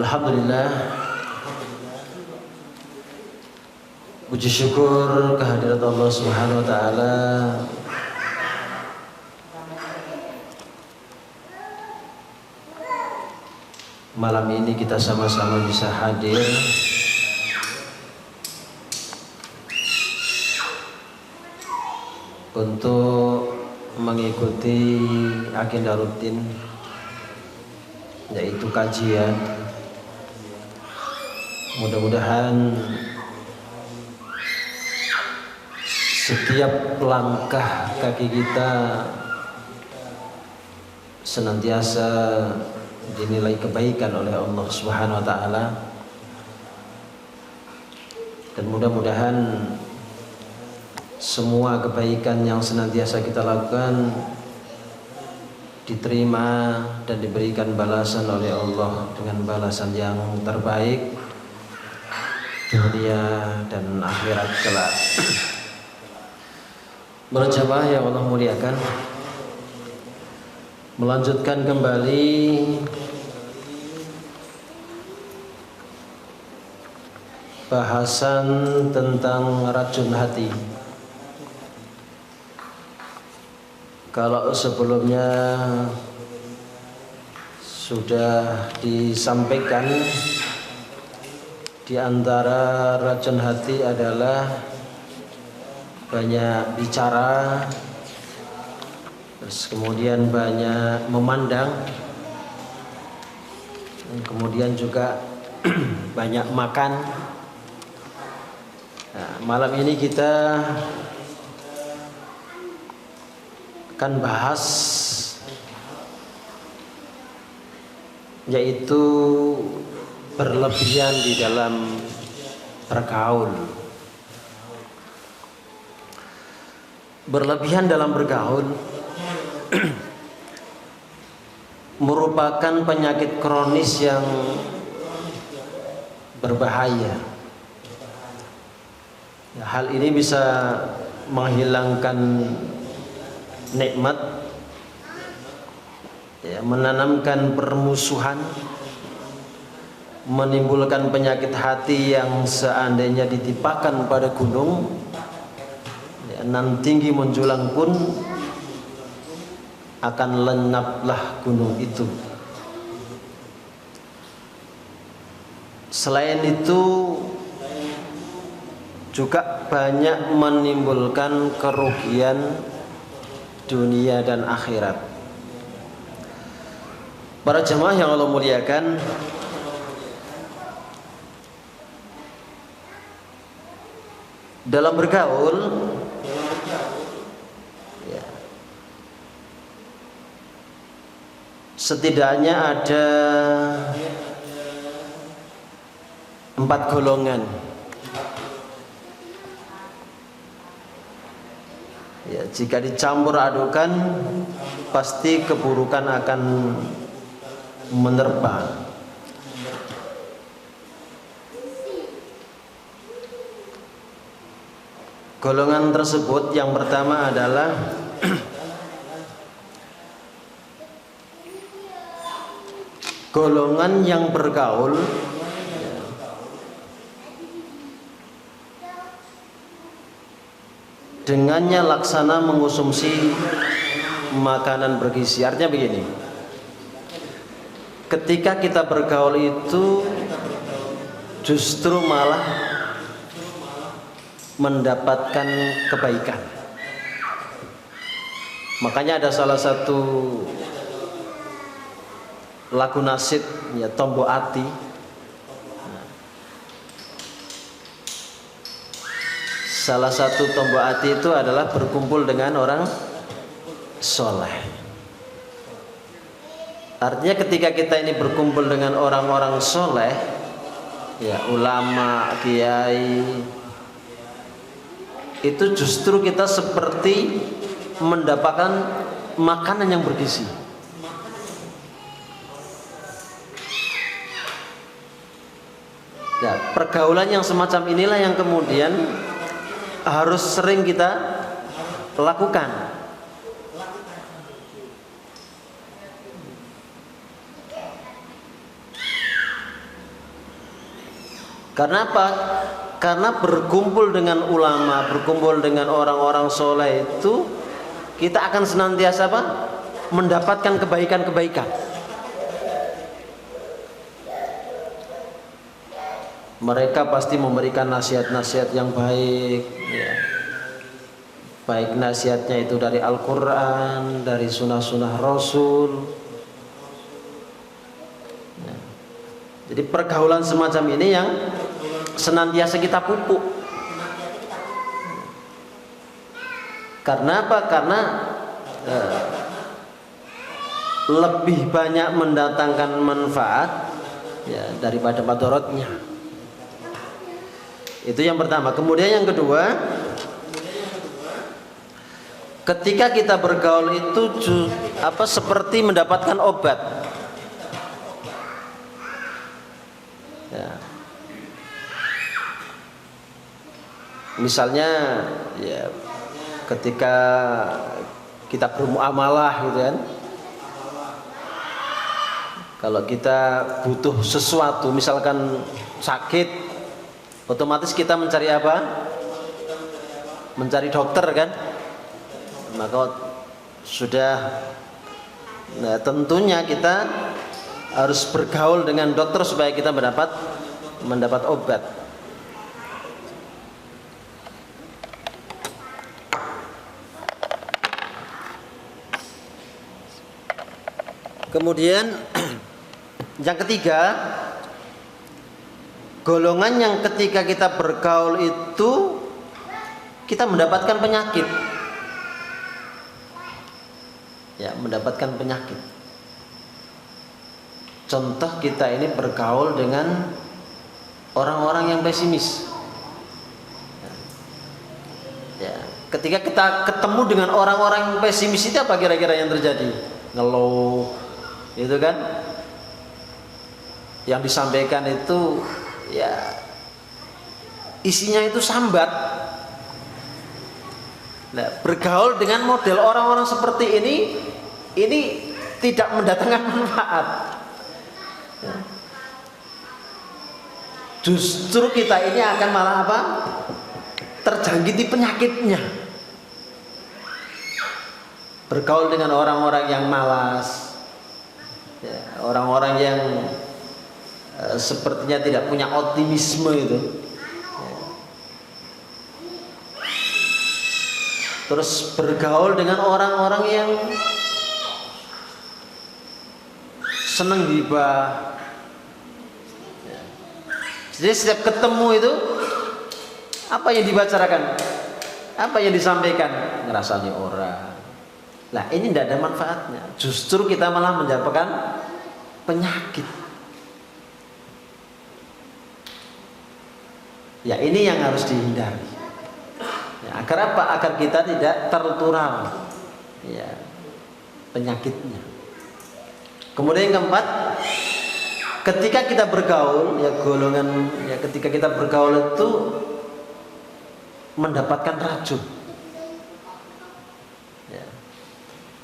Alhamdulillah, puji syukur kehadirat Allah Subhanahu wa taala. Malam ini kita sama-sama bisa hadir untuk mengikuti agenda rutin, yaitu kajian. Mudah-mudahan setiap langkah kaki kita senantiasa dinilai kebaikan oleh Allah Subhanahu wa taala, dan mudah-mudahan semua kebaikan yang senantiasa kita lakukan diterima dan diberikan balasan oleh Allah dengan balasan yang terbaik dunia dan akhirat kelak. Berjamaah yang Allah muliakan, melanjutkan kembali bahasan tentang racun hati. Kalau sebelumnya sudah disampaikan, di antara racun hati adalah banyak bicara, terus kemudian banyak memandang, dan kemudian juga banyak makan. Nah, malam ini kita akan bahas yaitu berlebihan di dalam bergaul. Berlebihan dalam bergaul merupakan penyakit kronis yang berbahaya. Hal ini bisa menghilangkan nikmat, menanamkan permusuhan, menimbulkan penyakit hati yang seandainya ditimpakan pada gunung, nan tinggi menjulang pun akan lenyaplah gunung itu. Selain itu juga banyak menimbulkan kerugian dunia dan akhirat. Para jemaah yang Allah muliakan, dalam bergaul setidaknya ada 4 golongan. Jika dicampur adukan, pasti keburukan akan menerpa. Golongan tersebut yang pertama adalah golongan yang bergaul dengannya laksana mengonsumsi makanan bergizi. Artinya begini, ketika kita bergaul itu justru malah mendapatkan kebaikan. Makanya ada salah satu lagu nasyid, Tombo Ati. Salah satu tombo ati itu adalah berkumpul dengan orang soleh. Artinya ketika kita ini berkumpul dengan orang-orang soleh, ulama, kiai, itu justru kita seperti mendapatkan makanan yang bergizi. Pergaulan yang semacam inilah yang kemudian harus sering kita lakukan. Karena apa? Karena berkumpul dengan ulama, berkumpul dengan orang-orang soleh itu, kita akan senantiasa apa? Mendapatkan kebaikan-kebaikan. Mereka pasti memberikan nasihat-nasihat yang baik, ya. Baik nasihatnya itu dari Al-Quran, dari sunnah-sunnah Rasul. Ya. Jadi pergaulan semacam ini yang senantiasa kita pupuk. Karena apa? Karena lebih banyak mendatangkan manfaat, ya, daripada madharatnya. Itu yang pertama. Kemudian yang kedua, ketika kita bergaul itu seperti mendapatkan obat. Ya. Misalnya, ya, ketika kita bermuamalah gitu kan, kalau kita butuh sesuatu, misalkan sakit, otomatis kita mencari apa? Mencari dokter kan? Maka sudah, nah, tentunya kita harus bergaul dengan dokter supaya kita mendapat obat. Kemudian yang ketiga, golongan yang ketika kita bergaul itu kita mendapatkan penyakit. Ya, mendapatkan penyakit. Contoh, kita ini bergaul dengan orang-orang yang pesimis. Ya, ketika kita ketemu dengan orang-orang yang pesimis itu apa kira-kira yang terjadi? Ngeluh, itu kan? Yang disampaikan itu, ya, isinya itu sambat. Nah, bergaul dengan model orang-orang seperti ini tidak mendatangkan manfaat. Ya. Justru kita ini akan malah apa? Terjangkiti penyakitnya. Bergaul dengan orang-orang yang malas, ya, orang-orang yang sepertinya tidak punya optimisme itu. Terus bergaul dengan orang-orang yang senang gibah. Jadi setiap ketemu itu, apa yang dibicarakan, apa yang disampaikan, ngerasani orang. Nah, ini tidak ada manfaatnya. Justru kita malah mendapatkan penyakit. Ya, ini yang harus dihindari. Ya, agar apa? Agar kita tidak tertular, ya, penyakitnya. Kemudian yang keempat, ketika kita bergaul, ya, golongan, ya, ketika kita bergaul itu mendapatkan racun. Ya,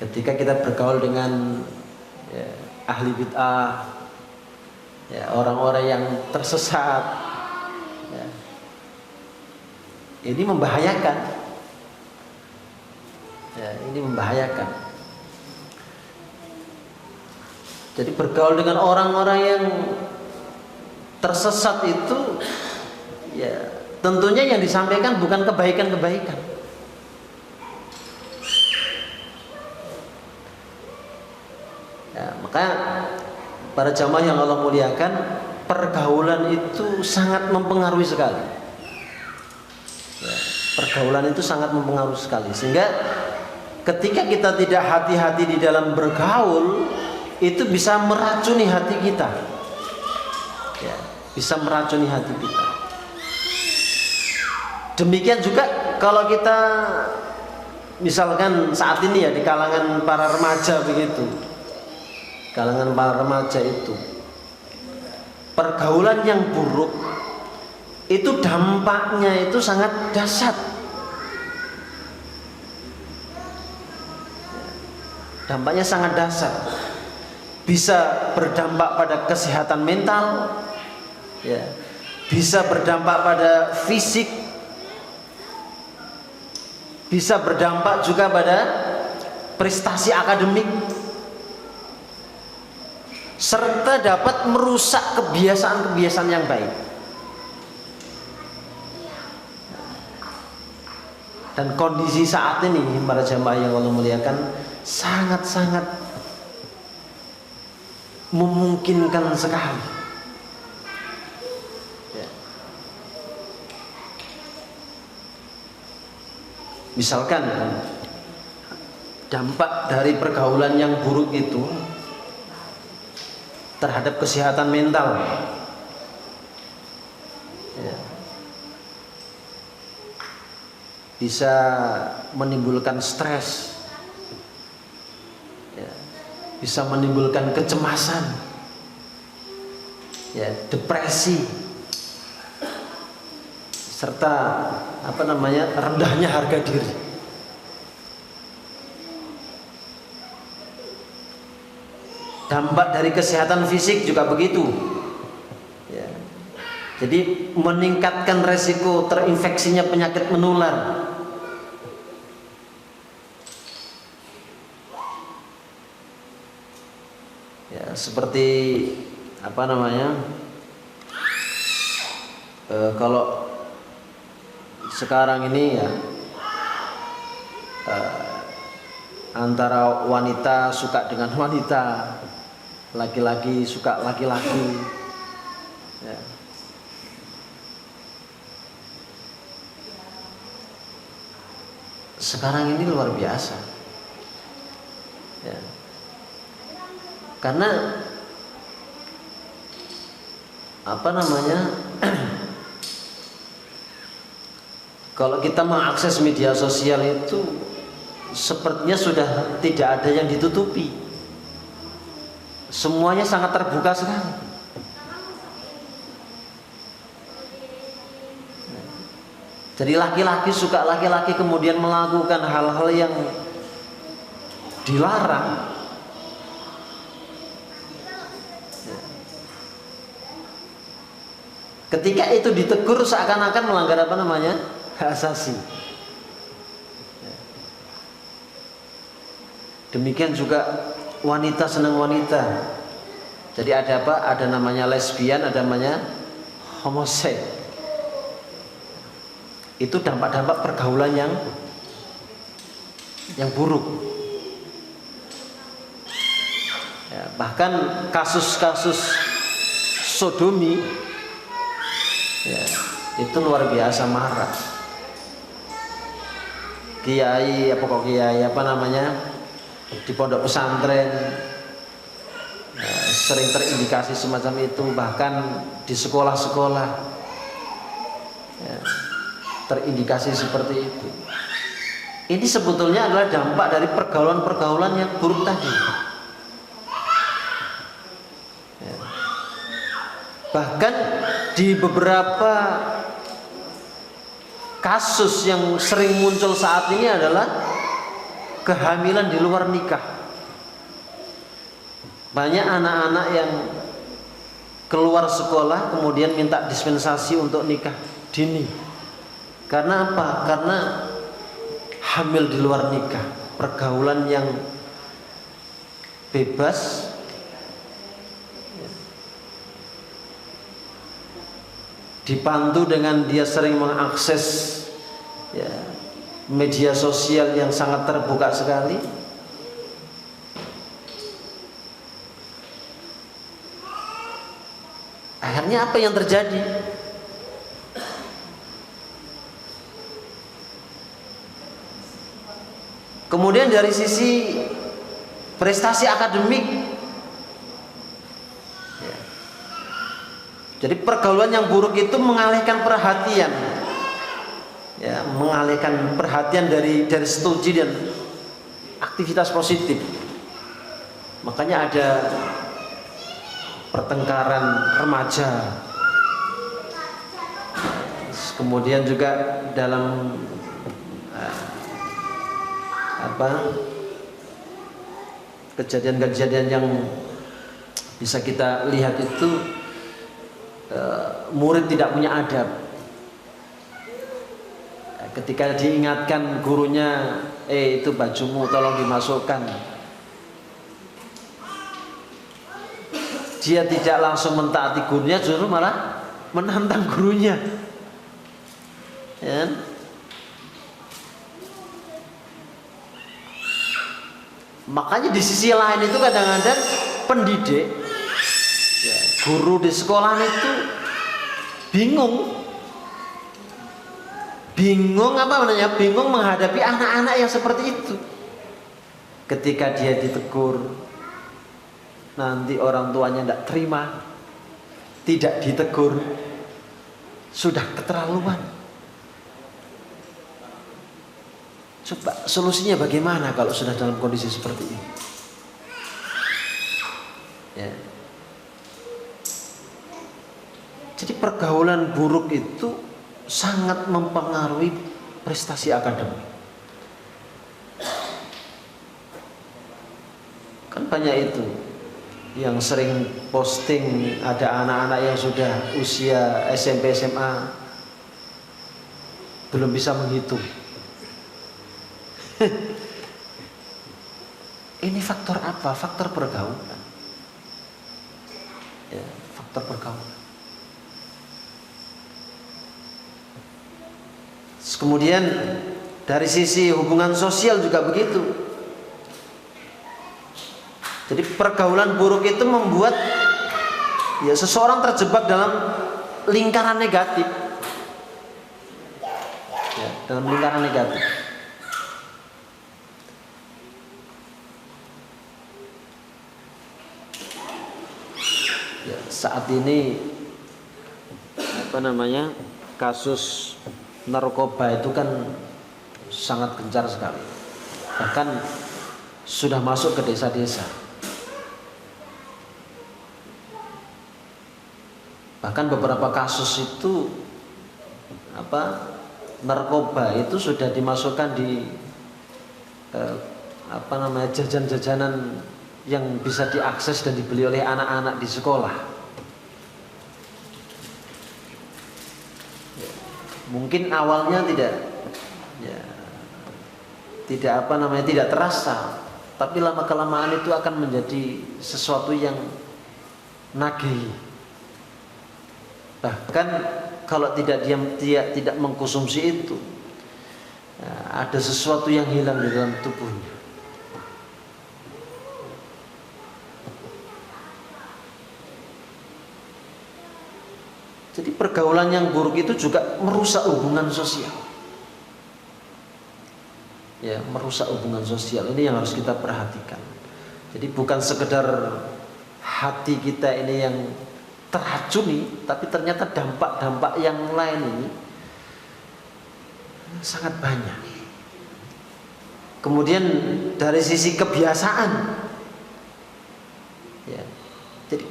ketika kita bergaul dengan, ya, ahli bid'ah, ya, orang-orang yang tersesat, ya, ini membahayakan. Ya, ini membahayakan. Jadi bergaul dengan orang-orang yang tersesat itu, ya, tentunya yang disampaikan bukan kebaikan-kebaikan. Ya, maka para jamaah yang Allah muliakan, pergaulan itu sangat mempengaruhi sekali. Ya, pergaulan itu sangat mempengaruhi sekali, sehingga ketika kita tidak hati-hati di dalam bergaul, itu bisa meracuni hati kita. Ya, bisa meracuni hati kita. Demikian juga kalau kita misalkan saat ini, ya, di kalangan para remaja begitu. Kalangan para remaja itu, pergaulan yang buruk itu dampaknya itu sangat dahsyat. Dampaknya sangat dahsyat. Bisa berdampak pada kesehatan mental, ya, bisa berdampak pada fisik, bisa berdampak juga pada prestasi akademik, serta dapat merusak kebiasaan-kebiasaan yang baik. Dan kondisi saat ini para jamaah yang Allah muliakan sangat-sangat memungkinkan sekali. Ya. Misalkan dampak dari pergaulan yang buruk itu terhadap kesehatan mental. Ya. Bisa menimbulkan stres, ya, bisa menimbulkan kecemasan, ya, depresi, serta rendahnya harga diri. Dampak dari kesehatan fisik juga begitu, ya. Jadi meningkatkan resiko terinfeksinya penyakit menular. Ya, seperti kalau sekarang ini ya, antara wanita suka dengan wanita, laki-laki suka laki-laki, ya. Sekarang ini luar biasa, ya. Karena kalau kita mengakses media sosial itu sepertinya sudah tidak ada yang ditutupi, semuanya sangat terbuka sekali. Jadi laki-laki suka laki-laki kemudian melakukan hal-hal yang dilarang. Ketika itu ditegur seakan-akan melanggar hak asasi. Demikian juga wanita senang wanita. Jadi ada apa? Ada namanya lesbian, ada namanya homoseks. Itu dampak-dampak pergaulan yang buruk. Ya, bahkan kasus-kasus sodomi, ya, itu luar biasa marak. Kiai di pondok pesantren, ya, sering terindikasi semacam itu. Bahkan di sekolah-sekolah, ya, terindikasi seperti itu. Ini sebetulnya adalah dampak dari pergaulan-pergaulan yang buruk tadi. Ya. Bahkan di beberapa kasus yang sering muncul saat ini adalah kehamilan di luar nikah. Banyak anak-anak yang keluar sekolah kemudian minta dispensasi untuk nikah dini. Karena apa? Karena hamil di luar nikah, pergaulan yang bebas, dipantu dengan dia sering mengakses, ya, media sosial yang sangat terbuka sekali. Akhirnya apa yang terjadi? Kemudian dari sisi prestasi akademik, ya. Jadi pergaulan yang buruk itu mengalihkan perhatian, ya, mengalihkan perhatian dari studi dan aktivitas positif. Makanya ada pertengkaran remaja. Kemudian juga dalam kejadian-kejadian yang bisa kita lihat itu murid tidak punya adab. Ketika diingatkan gurunya, itu bajumu tolong dimasukkan, dia tidak langsung mentaati gurunya, justru malah menantang gurunya, ya. Makanya di sisi lain itu kadang-kadang pendidik, ya, guru di sekolah itu bingung bingung menghadapi anak-anak yang seperti itu. Ketika dia ditegur, nanti orang tuanya tidak terima, tidak ditegur, sudah keterlaluan. Coba solusinya bagaimana kalau sudah dalam kondisi seperti ini? Ya. Jadi pergaulan buruk itu sangat mempengaruhi prestasi akademik. Kan banyak itu yang sering posting, ada anak-anak yang sudah usia SMP SMA belum bisa menghitung. Ini faktor apa? Faktor pergaulan. Ya, faktor pergaulan. Kemudian dari sisi hubungan sosial juga begitu. Jadi pergaulan buruk itu membuat ya seseorang terjebak dalam lingkaran negatif. Ya, dalam lingkaran negatif. Ya, saat ini kasus narkoba itu kan sangat gencar sekali. Bahkan sudah masuk ke desa-desa. Bahkan beberapa kasus itu narkoba itu sudah dimasukkan di jajan-jajanan yang bisa diakses dan dibeli oleh anak-anak di sekolah. Mungkin awalnya tidak terasa, tapi lama kelamaan itu akan menjadi sesuatu yang nagih. Bahkan kalau tidak mengkonsumsi itu, ada sesuatu yang hilang di dalam tubuhnya. Jadi pergaulan yang buruk itu juga merusak hubungan sosial. Ya, merusak hubungan sosial. Ini yang harus kita perhatikan. Jadi bukan sekedar hati kita ini yang terracuni, tapi ternyata dampak-dampak yang lain ini sangat banyak. Kemudian dari sisi kebiasaan, ya, jadi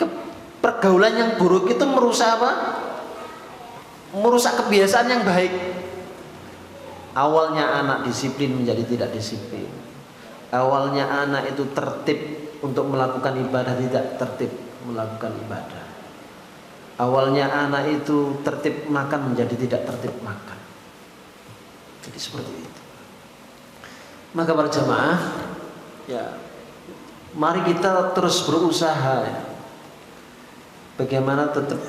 pergaulan yang buruk itu merusak apa? Merusak kebiasaan yang baik. Awalnya anak disiplin menjadi tidak disiplin. Awalnya anak itu tertib untuk melakukan ibadah, tidak tertib melakukan ibadah. Awalnya anak itu tertib makan menjadi tidak tertib makan. Jadi seperti itu. Maka para jamaah, ya, mari kita terus berusaha, ya, bagaimana tetap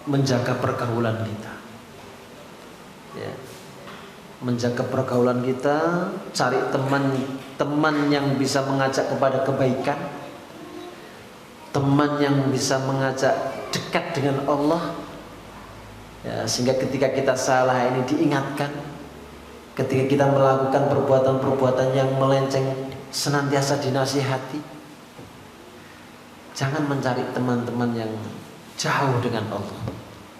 menjaga pergaulan kita. Ya, menjaga pergaulan kita, cari teman yang bisa mengajak kepada kebaikan, teman yang bisa mengajak dekat dengan Allah, ya, sehingga ketika kita salah ini diingatkan, ketika kita melakukan perbuatan-perbuatan yang melenceng senantiasa dinasihati. Jangan mencari teman-teman yang jauh dengan Allah,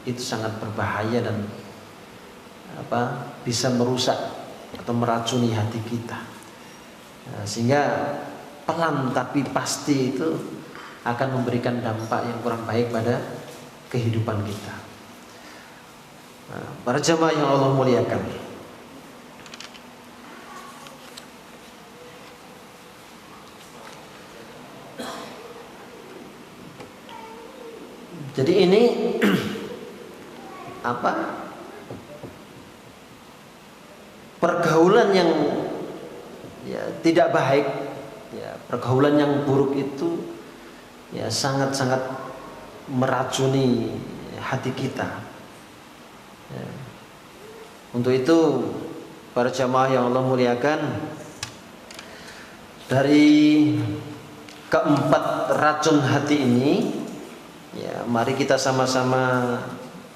itu sangat berbahaya dan bisa merusak atau meracuni hati kita. Nah, sehingga pelan tapi pasti itu akan memberikan dampak yang kurang baik pada kehidupan kita. Nah, para jamaah yang Allah muliakan, jadi ini pergaulan yang ya tidak baik, ya, pergaulan yang buruk itu ya sangat-sangat meracuni hati kita. Ya. Untuk itu para jamaah yang Allah muliakan, dari keempat racun hati ini, ya mari kita sama-sama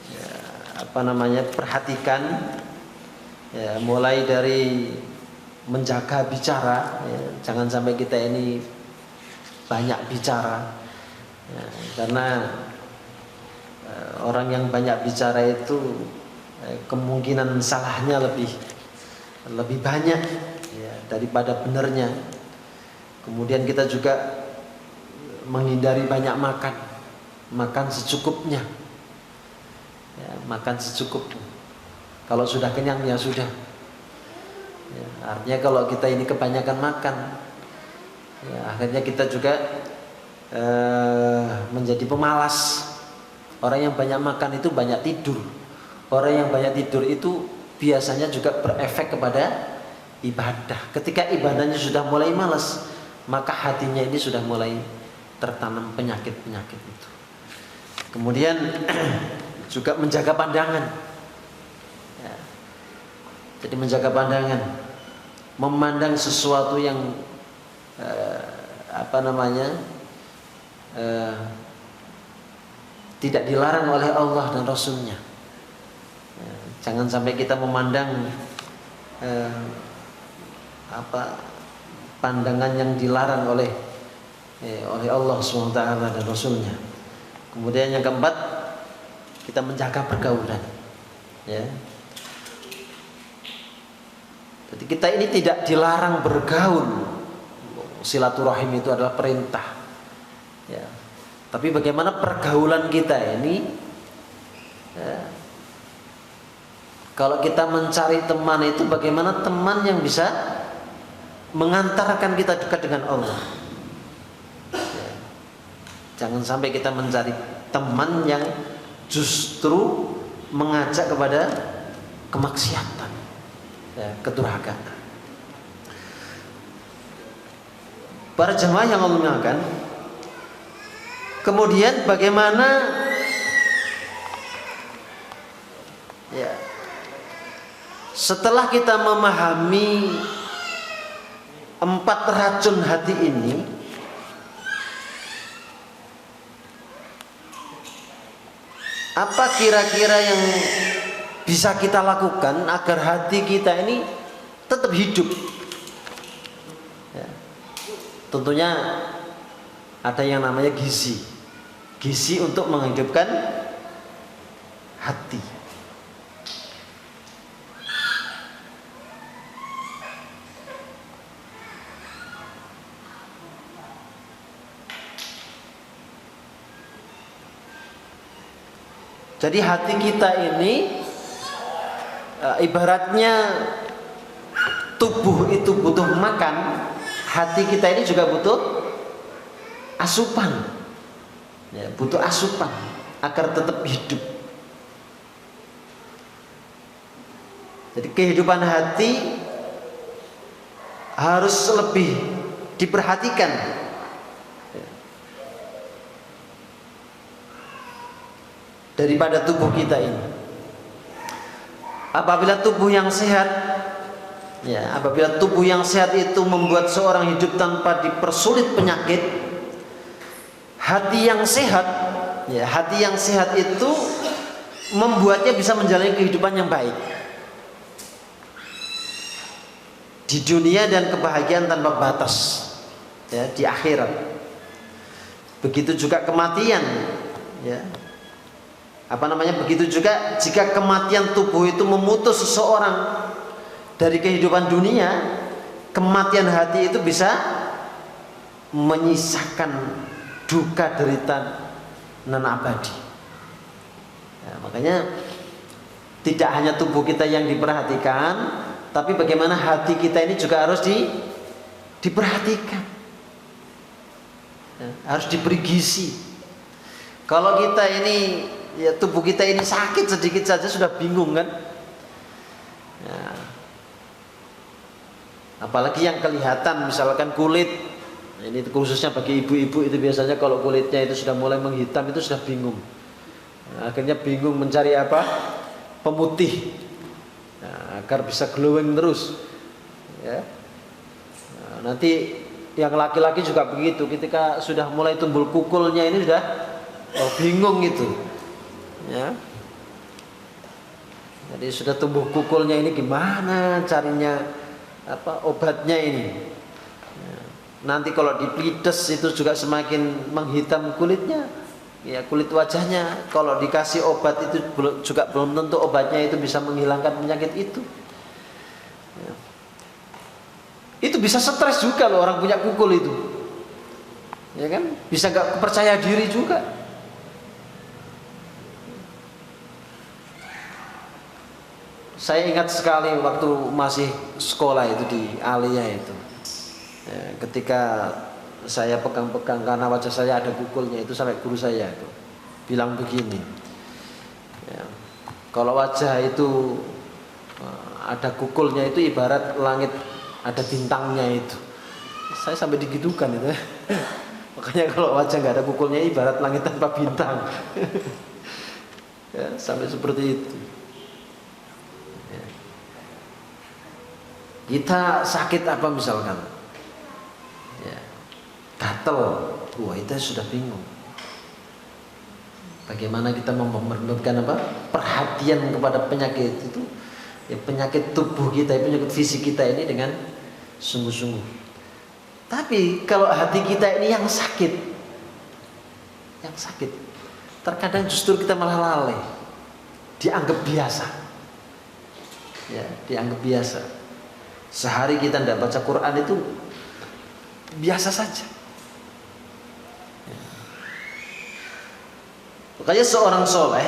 ya, perhatikan, ya, mulai dari menjaga bicara, ya, jangan sampai kita ini banyak bicara, ya, karena orang yang banyak bicara itu kemungkinan salahnya lebih banyak, ya, daripada benernya. Kemudian kita juga menghindari banyak makan secukupnya, ya, makan secukupnya. Kalau sudah kenyang ya sudah, ya, artinya kalau kita ini kebanyakan makan, ya, akhirnya kita juga menjadi pemalas. Orang yang banyak makan itu banyak tidur. Orang yang banyak tidur itu biasanya juga berefek kepada ibadah. Ketika ibadahnya sudah mulai malas, maka hatinya ini sudah mulai tertanam penyakit-penyakit itu. Kemudian juga menjaga pandangan, ya. Jadi menjaga pandangan, memandang sesuatu yang tidak dilarang oleh Allah dan Rasulnya. Ya, jangan sampai kita memandang pandangan yang dilarang oleh Allah SWT dan Rasulnya. Kemudian yang keempat, kita menjaga pergaulan, ya. Jadi kita ini tidak dilarang bergaul. Silaturahim itu adalah perintah, ya. Tapi bagaimana pergaulan kita ini, ya. Kalau kita mencari teman itu, bagaimana teman yang bisa mengantarkan kita dekat dengan Allah. Ya. Jangan sampai kita mencari teman yang justru mengajak kepada kemaksiatan, ya, kedurhakaan. Para jemaah yang Allah muliakan, kemudian bagaimana, ya, setelah kita memahami empat racun hati ini, apa kira-kira yang bisa kita lakukan agar hati kita ini tetap hidup? Ya. Tentunya ada yang namanya gizi untuk menghidupkan hati. Jadi hati kita ini ibaratnya tubuh itu butuh makan, hati kita ini juga butuh asupan, ya, butuh asupan agar tetap hidup. Jadi kehidupan hati harus lebih diperhatikan. Daripada tubuh kita ini. Apabila tubuh yang sehat, ya, apabila tubuh yang sehat itu membuat seorang hidup tanpa dipersulit penyakit, hati yang sehat, ya, hati yang sehat itu membuatnya bisa menjalani kehidupan yang baik di dunia dan kebahagiaan tanpa batas, ya, di akhirat. Begitu juga kematian, ya. Begitu juga jika kematian tubuh itu memutus seseorang dari kehidupan dunia, kematian hati itu bisa menyisakan duka derita nan abadi. Ya, makanya tidak hanya tubuh kita yang diperhatikan, tapi bagaimana hati kita ini juga harus diperhatikan, ya, harus diberi gizi. Kalau kita ini Ya tubuh kita ini sakit sedikit saja sudah bingung kan. Ya. Apalagi yang kelihatan, misalkan kulit. Ini khususnya bagi ibu-ibu itu biasanya kalau kulitnya itu sudah mulai menghitam itu sudah bingung. Nah, akhirnya bingung mencari apa? Pemutih. Nah, agar bisa glowing terus. Ya. Nah, nanti yang laki-laki juga begitu, ketika sudah mulai tumbuh kukulnya ini sudah bingung gitu. Ya. Jadi sudah tumbuh kukulnya ini gimana carinya obatnya ini. Ya. Nanti kalau dipelides itu juga semakin menghitam kulitnya. Ya, kulit wajahnya. Kalau dikasih obat itu juga belum tentu obatnya itu bisa menghilangkan penyakit itu. Ya. Itu bisa stres juga loh orang punya kukul itu. Ya kan? Bisa gak percaya diri juga. Saya ingat sekali waktu masih sekolah itu di Alia itu. Ya, ketika saya pegang-pegang karena wajah saya ada kukulnya itu sampai guru saya itu bilang begini. Ya, kalau wajah itu ada kukulnya itu ibarat langit ada bintangnya itu. Saya sampai digitukan itu. Makanya kalau wajah nggak ada kukulnya ibarat langit tanpa bintang. Ya, sampai seperti itu. Ya. Kita sakit apa misalkan? Ya. Gatel. Wah, itu sudah bingung. Bagaimana kita memberikan perhatian kepada penyakit itu? Ya, penyakit tubuh kita, penyakit fisik kita ini dengan sungguh-sungguh. Tapi kalau hati kita ini yang sakit, terkadang justru kita malah lalai, dianggap biasa. Ya, dianggap biasa. Sehari kita tidak baca Quran itu biasa saja. Ya. Makanya seorang soleh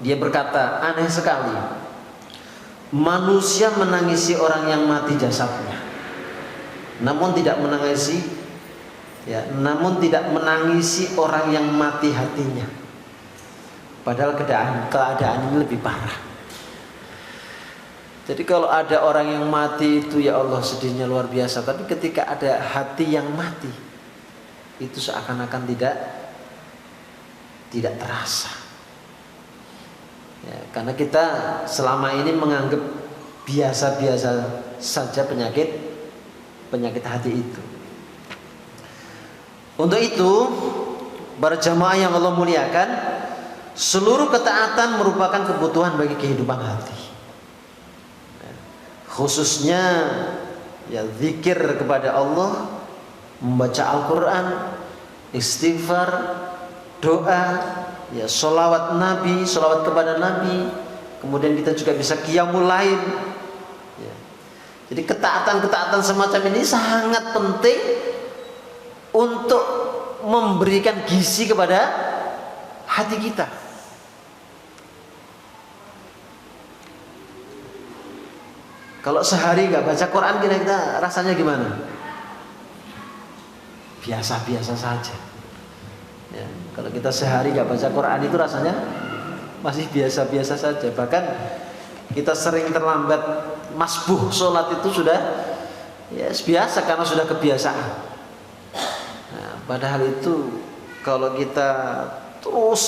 dia berkata, aneh sekali. Manusia menangisi orang yang mati jasadnya, namun tidak menangisi orang yang mati hatinya. Padahal keadaan ini lebih parah. Jadi kalau ada orang yang mati itu ya Allah sedihnya luar biasa. Tapi ketika ada hati yang mati, itu seakan-akan tidak terasa. Ya, karena kita selama ini menganggap biasa-biasa saja penyakit hati itu. Untuk itu, para jamaah yang Allah muliakan, seluruh ketaatan merupakan kebutuhan bagi kehidupan hati. Khususnya ya zikir kepada Allah, membaca Al-Quran, istighfar, doa, ya sholawat Nabi, sholawat kepada Nabi. Kemudian kita juga bisa qiyamul lail. Ya. Jadi ketaatan-ketaatan semacam ini sangat penting untuk memberikan gizi kepada hati kita. Kalau sehari nggak baca Quran kita rasanya gimana? Biasa-biasa saja. Ya, kalau kita sehari nggak baca Quran itu rasanya masih biasa-biasa saja. Bahkan kita sering terlambat masbuh sholat itu sudah ya biasa karena sudah kebiasaan. Nah, padahal itu kalau kita terus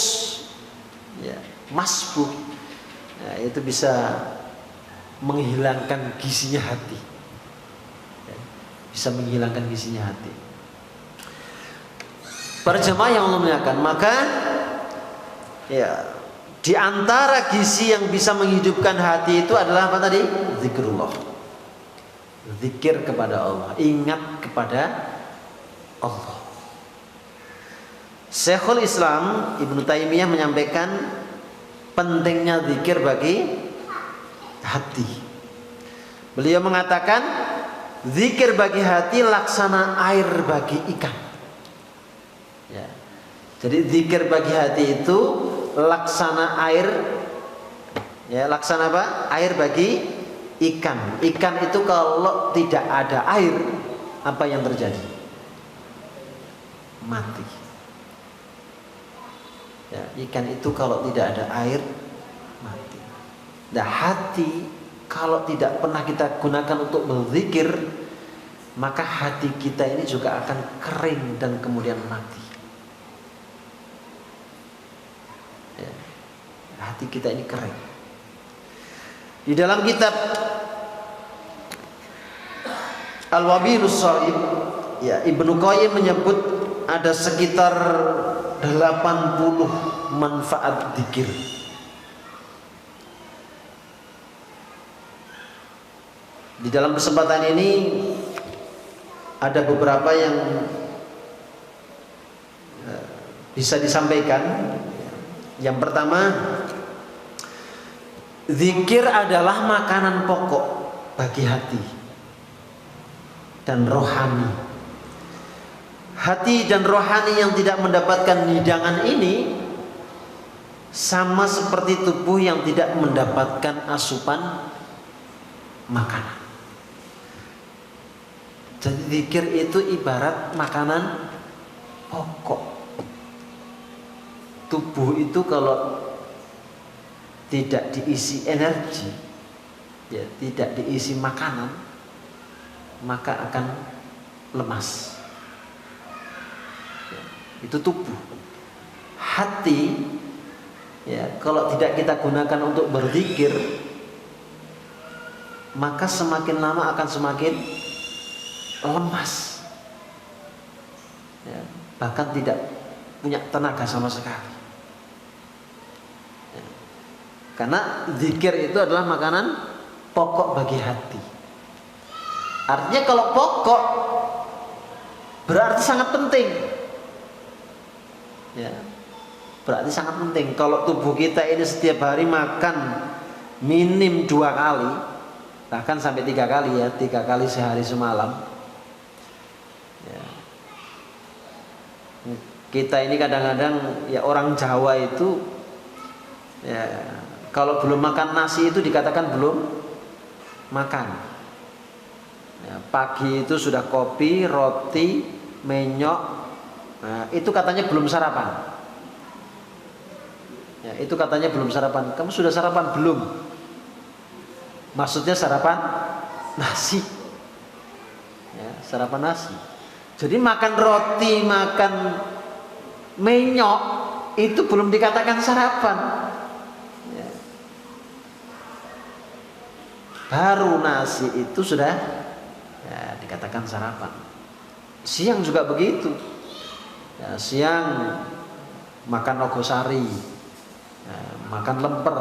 ya masbuh, ya, itu bisa menghilangkan gizinya hati. Ya, bisa menghilangkan gizinya hati. Para jemaah yang Allah muliakan, maka ya di antara gizi yang bisa menghidupkan hati itu adalah apa tadi? Zikrullah. Zikir kepada Allah, ingat kepada Allah. Syekhul Islam Ibnu Taimiyah menyampaikan pentingnya zikir bagi hati. Beliau mengatakan, zikir bagi hati laksana air bagi ikan. Ya. Jadi zikir bagi hati itu laksana air, ya laksana apa? Air bagi ikan. Ikan itu kalau tidak ada air, apa yang terjadi? Mati. Ya, ikan itu kalau tidak ada air mati. Nah, hati kalau tidak pernah kita gunakan untuk berzikir, maka hati kita ini juga akan kering dan kemudian mati. Ya, hati kita ini kering. Di dalam kitab Al-Wabilus Shaib, ya, Ibnu Qayyim menyebut ada sekitar 80 manfaat zikir. Di dalam kesempatan ini ada beberapa yang bisa disampaikan. Yang pertama, zikir adalah makanan pokok bagi hati dan rohani. Hati dan rohani yang tidak mendapatkan hidangan ini sama seperti tubuh yang tidak mendapatkan asupan makanan. Jadi zikir itu ibarat makanan pokok. Tubuh itu kalau tidak diisi energi, ya, tidak diisi makanan, maka akan lemas. Ya, itu tubuh. Hati, ya, kalau tidak kita gunakan untuk berzikir, maka semakin lama akan semakin lemas, ya, bahkan tidak punya tenaga sama sekali. Ya. Karena zikir itu adalah makanan pokok bagi hati. Artinya kalau pokok berarti sangat penting. Ya, berarti sangat penting. Kalau tubuh kita ini setiap hari makan minim 2 kali, bahkan sampai 3 kali, ya, 3 kali sehari semalam. Ya. Kita ini kadang-kadang, ya, orang Jawa itu, ya, kalau belum makan nasi itu dikatakan belum makan. Ya, pagi itu sudah kopi, roti, menyok, nah, itu katanya belum sarapan. Ya, itu katanya belum sarapan. Kamu sudah sarapan belum? Maksudnya sarapan nasi. Ya, sarapan nasi. Jadi makan roti, makan menyok itu belum dikatakan sarapan. Ya. Baru nasi itu sudah, ya, dikatakan sarapan. Siang juga begitu. Ya, siang makan ogosari, ya, makan lemper.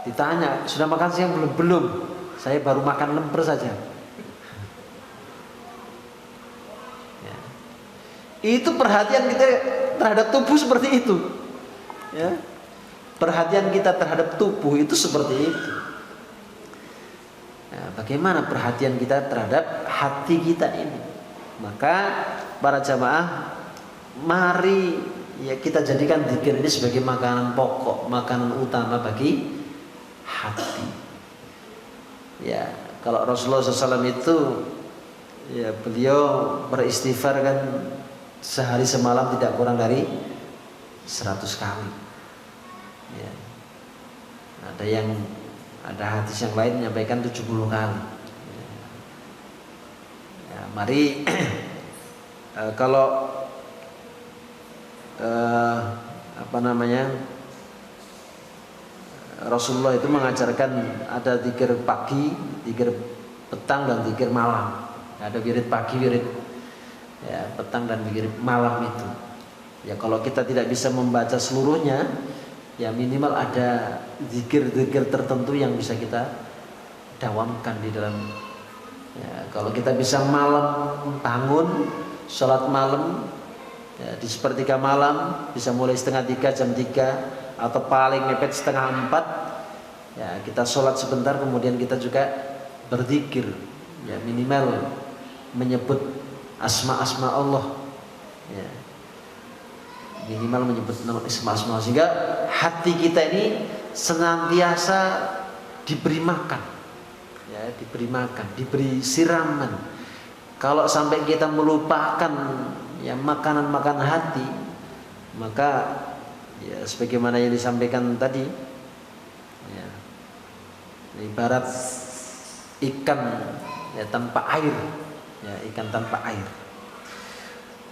Ditanya, sudah makan siang belum? Belum. Saya baru makan lemper saja. Itu perhatian kita terhadap tubuh seperti itu, ya. Perhatian kita terhadap tubuh itu seperti itu. Nah, bagaimana perhatian kita terhadap hati kita ini? Maka para jamaah, mari, ya, kita jadikan zikir ini sebagai makanan pokok, makanan utama bagi hati. Ya, kalau Rasulullah SAW itu, ya, beliau beristighfar kan sehari semalam tidak kurang dari 100 kali. Ya. Ada hadis yang lain menyampaikan 70 kali. Ya, mari kalau Rasulullah itu mengajarkan ada zikir pagi, zikir petang, dan zikir malam. Ada wirid pagi, wirid, ya, petang, dan wirid malam itu. Ya, kalau kita tidak bisa membaca seluruhnya, ya, minimal ada zikir-zikir tertentu yang bisa kita dawamkan di dalam. Ya, kalau kita bisa malam bangun sholat malam, ya, di sepertiga malam, bisa mulai setengah 3, jam 3, atau paling mepet setengah 4, ya, kita sholat sebentar, kemudian kita juga berzikir, ya, minimal menyebut asma-asma Allah, ya, minimal menyebut nama asma-asma, sehingga hati kita ini senantiasa diberi makan, ya, diberi makan, diberi siraman. Kalau sampai kita melupakan, ya, makanan-makanan hati, maka Ya, sebagaimana yang disampaikan tadi, ya, ibarat ikan ya tanpa air, ya, ikan tanpa air.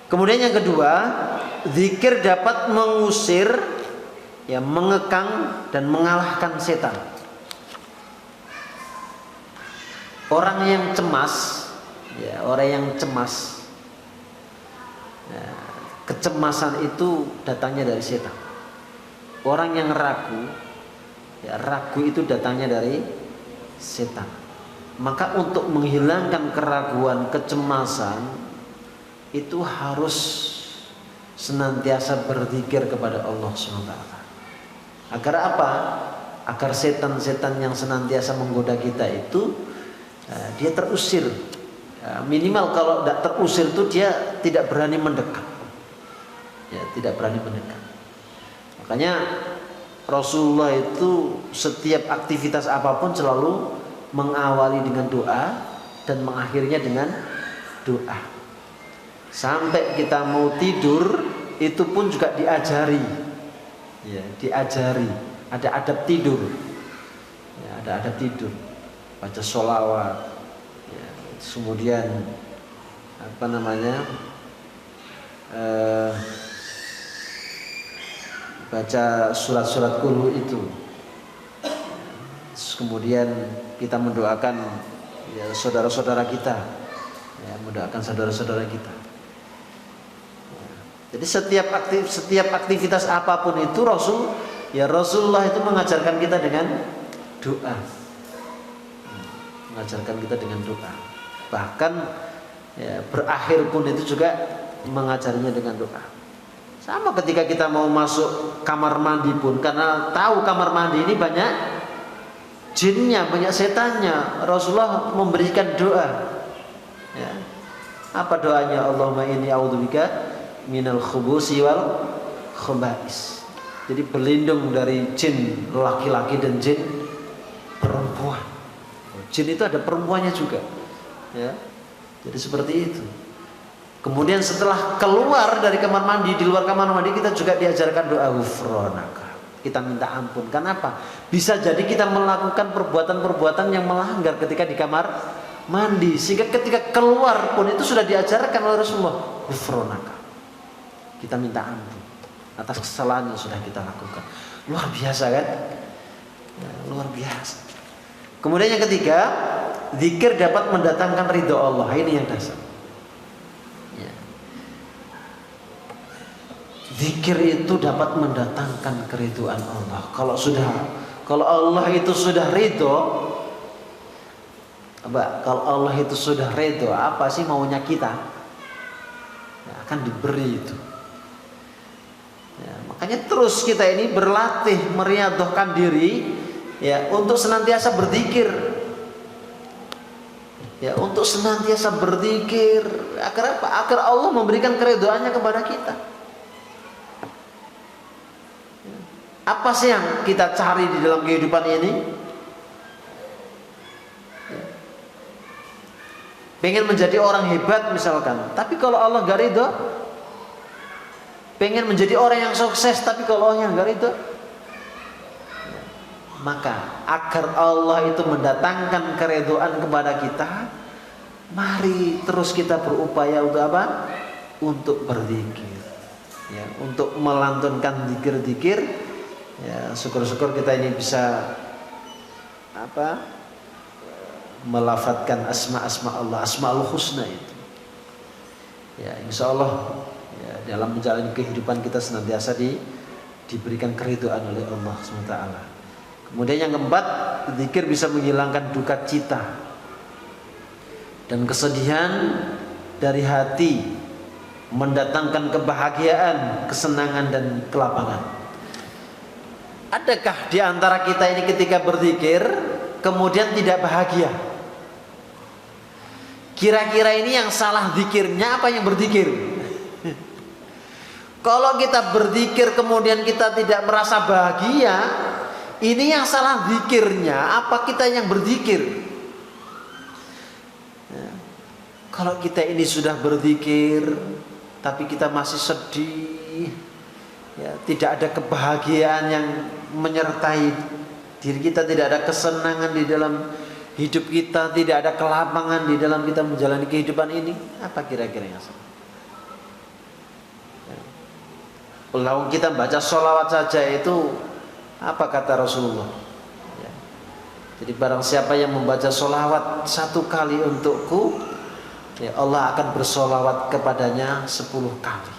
Kemudian yang kedua, zikir dapat mengusir, ya, mengekang dan mengalahkan setan. Orang yang cemas, ya, orang yang cemas, ya, kecemasan itu datangnya dari setan. Orang yang ragu, ya, ragu itu datangnya dari setan. Maka untuk menghilangkan keraguan, kecemasan, itu harus senantiasa berzikir kepada Allah SWT. Agar apa? Agar setan-setan yang senantiasa menggoda kita itu dia terusir. Minimal kalau tidak terusir itu dia tidak berani mendekat. Ya, tidak berani mendekat. Makanya Rasulullah itu setiap aktivitas apapun selalu mengawali dengan doa dan mengakhirinya dengan doa. Sampai kita mau tidur itu pun juga diajari, ya, diajari. Ada adab tidur, ya, ada adab tidur. Baca sholawat, ya, kemudian apa namanya, baca surat-surat qul itu. Kemudian kita mendoakan, ya, saudara-saudara kita, ya, mendoakan saudara-saudara kita. Jadi setiap aktivitas apapun itu Rasulullah itu mengajarkan kita dengan doa. Mengajarkan kita dengan doa. Bahkan, ya, berakhir pun itu juga mengajarinya dengan doa. Sama ketika kita mau masuk kamar mandi pun, karena tahu kamar mandi ini banyak jinnya, banyak setannya, Rasulullah memberikan doa. Ya. Apa doanya? Allahumma inni a'udzubika minal khubusi wal khaba'is. Jadi berlindung dari jin laki-laki dan jin perempuan. Jin itu ada perempuannya juga, ya. Jadi seperti itu. Kemudian setelah keluar dari kamar mandi, di luar kamar mandi kita juga diajarkan doa ghufranaka. Kita minta ampun. Kenapa? Bisa jadi kita melakukan perbuatan-perbuatan yang melanggar ketika di kamar mandi, sehingga ketika keluar pun itu sudah diajarkan oleh Rasulullah ghufranaka. Kita minta ampun atas kesalahan yang sudah kita lakukan. Luar biasa kan? Ya, luar biasa. Kemudian yang ketiga, zikir dapat mendatangkan ridho Allah. Ini yang dasar. Ya. Zikir itu dapat mendatangkan keridhaan Allah. Kalau Allah itu sudah ridho, kalau Allah itu sudah ridho, apa sih maunya kita? Ya, akan diberi itu. Ya, makanya terus kita ini berlatih meriadohkan diri, ya, untuk senantiasa berzikir, ya, untuk senantiasa berzikir. Agar apa? Agar Allah memberikan keridhaannya kepada kita. Apa sih yang kita cari di dalam kehidupan ini? Ya. Pengen menjadi orang hebat misalkan, tapi kalau Allah gak ridho. Pengen menjadi orang yang sukses, tapi kalau Allah yang gak ridho. Maka agar Allah itu mendatangkan keridhaan kepada kita, mari terus kita berupaya untuk apa? Untuk berzikir, ya, untuk melantunkan zikir-zikir. Ya, syukur-syukur kita ini bisa apa? Melafadzkan asma-asma Allah, asmaul husna itu. Ya, insya Allah, ya, dalam menjalani kehidupan kita senantiasa diberikan keridhaan oleh Allah SWT. Kemudian yang keempat, zikir bisa menghilangkan duka cita dan kesedihan dari hati, mendatangkan kebahagiaan, kesenangan dan kelapangan. Adakah di antara kita ini ketika berzikir kemudian tidak bahagia? Kira-kira ini yang salah zikirnya apa yang berzikir? Kalau kita berzikir kemudian kita tidak merasa bahagia, ini yang salah zikirnya apa kita yang berzikir? Ya. Kalau kita ini sudah berzikir tapi kita masih sedih, ya, tidak ada kebahagiaan yang menyertai diri kita, tidak ada kesenangan di dalam hidup kita, tidak ada kelapangan di dalam kita menjalani kehidupan ini, apa kira-kira yang salah? Kalau kita baca sholawat saja itu, apa kata Rasulullah? Ya. Jadi barang siapa yang membaca sholawat 1 kali untukku, ya Allah akan bersolawat kepadanya 10 kali.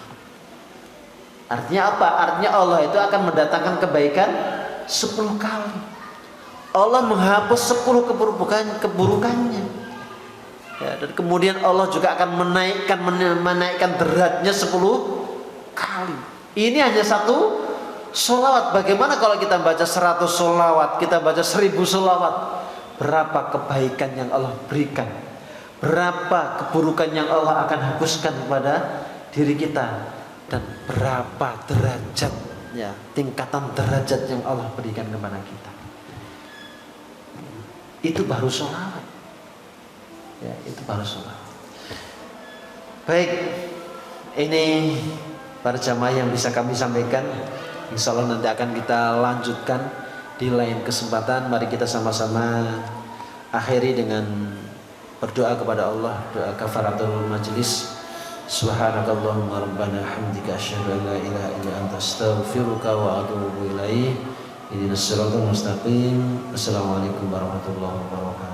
Artinya apa? Artinya Allah itu akan mendatangkan kebaikan 10 kali. Allah menghapus 10 keburukannya. Ya, dan kemudian Allah juga akan menaikkan derajatnya 10 kali. Ini hanya 1 sholawat. Bagaimana kalau kita baca 100 sholawat, kita baca 1000 sholawat? Berapa kebaikan yang Allah berikan? Berapa keburukan yang Allah akan hapuskan kepada diri kita? Dan berapa derajat, ya, tingkatan derajat yang Allah berikan kepada kita? Itu baru sholawat, ya, itu baru sholawat. Baik, ini para jamaah yang bisa kami sampaikan. Insya Allah nanti akan kita lanjutkan di lain kesempatan. Mari kita sama-sama akhiri dengan berdoa kepada Allah, doa kafaratul majlis. Subhanakallahumma rabbana hamdika asyhadu an la ilaha illa anta astaghfiruka wa atubu ilaik. Ihdinas siratal mustaqim. Assalamualaikum warahmatullahi wabarakatuh.